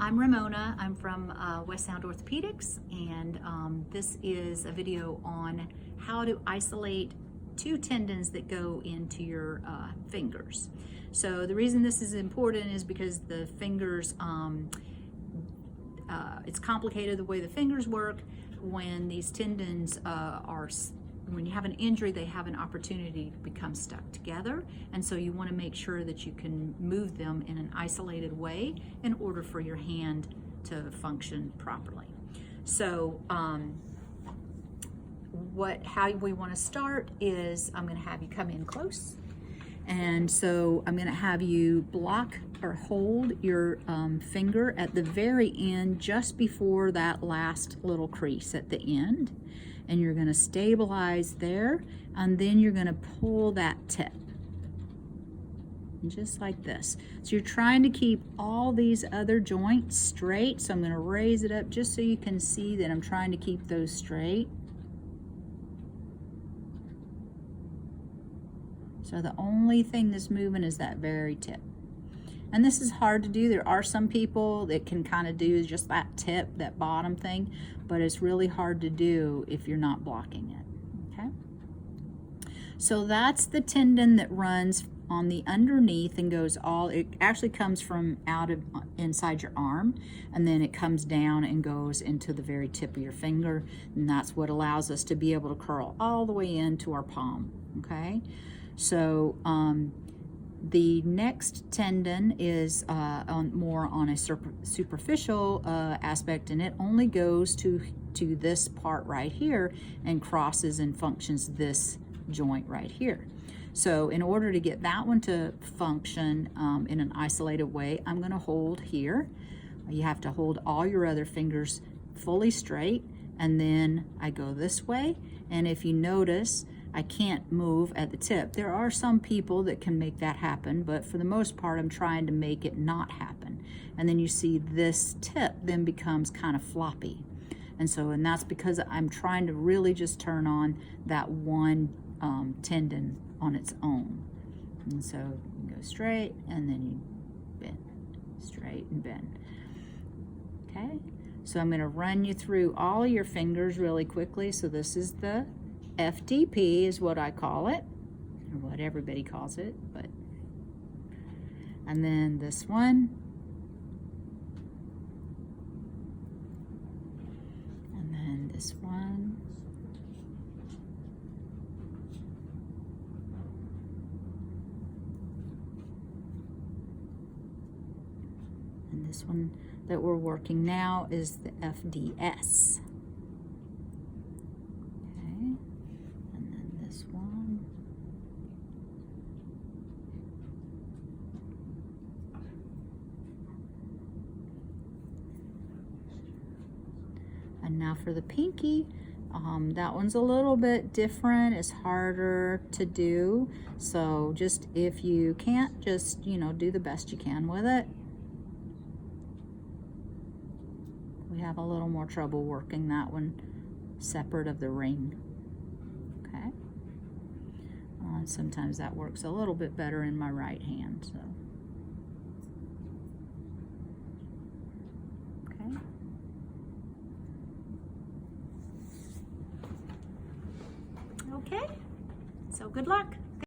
I'm Ramona. I'm from West Sound Orthopedics, and this is a video on how to isolate two tendons that go into your fingers. So the reason this is important is because the fingers, it's complicated the way the fingers work. When these tendons when you have an injury, they have an opportunity to become stuck together, and so you want to make sure that you can move them in an isolated way in order for your hand to function properly. So how we want to start is I'm going to have you come in close, and so I'm going to have you block or hold your finger at the very end, just before that last little crease at the end. And you're going to stabilize there, and then you're going to pull that tip, just like this. So you're trying to keep all these other joints straight. So I'm going to raise it up just so you can see that I'm trying to keep those straight. So the only thing that's moving is that very tip. And this is hard to do. There are some people that can kind of do just that tip, that bottom thing, but it's really hard to do if you're not blocking it, okay? So that's the tendon that runs on the underneath and goes it actually comes from inside your arm, and then it comes down and goes into the very tip of your finger, and that's what allows us to be able to curl all the way into our palm, okay? So, the next tendon is more on a superficial aspect, and it only goes to this part right here and crosses and functions this joint right here. So in order to get that one to function in an isolated way, I'm going to hold here. You have to hold all your other fingers fully straight, and then I go this way. And if you notice, I can't move at the tip. There are some people that can make that happen, but for the most part, I'm trying to make it not happen. And then you see this tip then becomes kind of floppy. And that's because I'm trying to really just turn on that one tendon on its own. And so you go straight, and then you bend, straight and bend. Okay, so I'm gonna run you through all your fingers really quickly. So this is the FDP is what I call it, or what everybody calls it, and then this one, and then this one, and this one that we're working now is the FDS. And now for the pinky, that one's a little bit different. It's harder to do. So just, if you can't, just, do the best you can with it. We have a little more trouble working that one separate of the ring. Okay. And sometimes that works a little bit better in my right hand. So. Okay, so good luck.